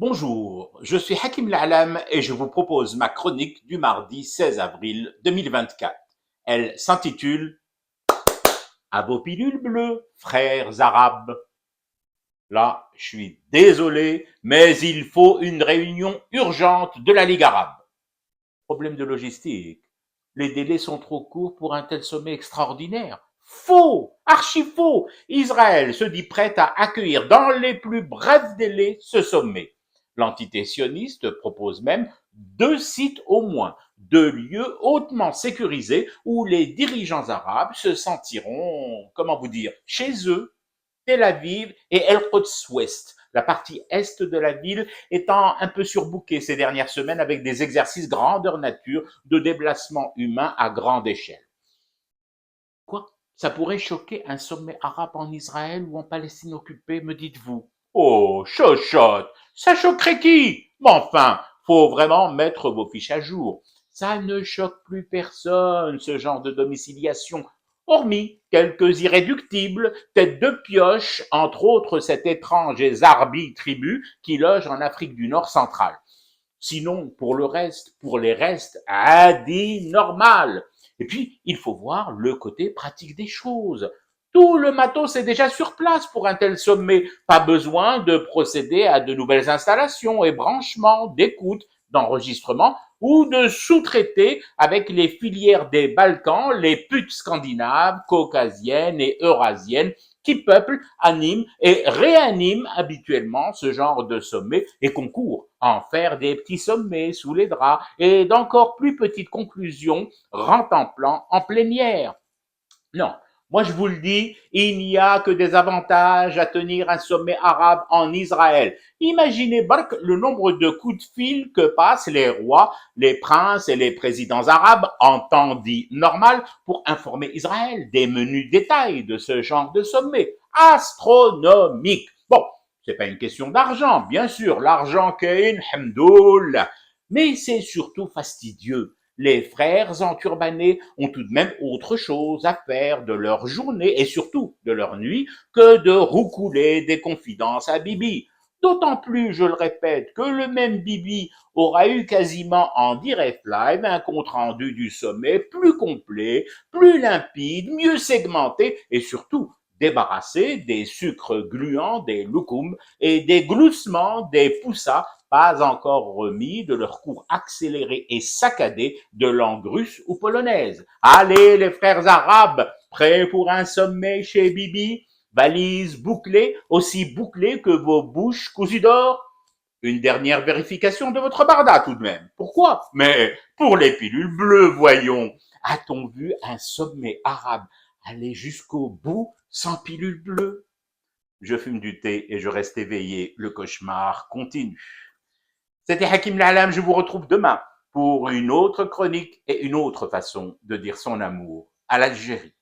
Bonjour, je suis Hakim L'Alam et je vous propose ma chronique du mardi 16 avril 2024. Elle s'intitule À vos pilules bleues, frères arabes. Là, je suis désolé, mais il faut une réunion urgente de la Ligue arabe. Problème de logistique. Les délais sont trop courts pour un tel sommet extraordinaire. Faux, archi faux. Israël se dit prête à accueillir dans les plus brefs délais ce sommet. L'entité sioniste propose même 2 sites au moins, 2 lieux hautement sécurisés où les dirigeants arabes se sentiront, comment vous dire, chez eux. Tel Aviv et El-Quds Ouest, la partie est de la ville étant un peu surbookée ces dernières semaines avec des exercices grandeur nature de déplacement humain à grande échelle. Quoi? Ça pourrait choquer un sommet arabe en Israël ou en Palestine occupée, me dites-vous? Oh, chochotte! Ça choquerait qui? Mais enfin, faut vraiment mettre vos fiches à jour. Ça ne choque plus personne, ce genre de domiciliation, hormis quelques irréductibles, têtes de pioche, entre autres cette étrange et zarbi tribu qui loge en Afrique du Nord centrale. Sinon, pour le reste, pour les restes, dit normal. Et puis, il faut voir le côté pratique des choses. Tout le matos est déjà sur place pour un tel sommet. Pas besoin de procéder à de nouvelles installations et branchements, d'écoute, d'enregistrement ou de sous-traiter avec les filières des Balkans, les putes scandinaves, caucasiennes et eurasiennes qui peuplent, animent et réaniment habituellement ce genre de sommet et concourent à en faire des petits sommets sous les draps et d'encore plus petites conclusions rentemplant en plénière. Non, moi je vous le dis, il n'y a que des avantages à tenir un sommet arabe en Israël. Imaginez Bark le nombre de coups de fil que passent les rois, les princes et les présidents arabes en temps dit normal pour informer Israël des menus détails de ce genre de sommet. Astronomique. Bon, c'est pas une question d'argent, bien sûr, l'argent qu'est hamdoul, mais c'est surtout fastidieux. Les frères enturbanés ont tout de même autre chose à faire de leur journée et surtout de leur nuit que de roucouler des confidences à Bibi. D'autant plus, je le répète, que le même Bibi aura eu quasiment en direct live un compte-rendu du sommet plus complet, plus limpide, mieux segmenté et surtout débarrassé des sucres gluants des loukoums et des gloussements des poussas pas encore remis de leur cours accéléré et saccadé de langue russe ou polonaise. Allez, les frères arabes, prêts pour un sommet chez Bibi? Valise bouclée, aussi bouclée que vos bouches cousues d'or? Une dernière vérification de votre barda tout de même. Pourquoi? Mais pour les pilules bleues, voyons. A-t-on vu un sommet arabe aller jusqu'au bout sans pilules bleues? Je fume du thé et je reste éveillé. Le cauchemar continue. C'était Hakim L'Alam, je vous retrouve demain pour une autre chronique et une autre façon de dire son amour à l'Algérie.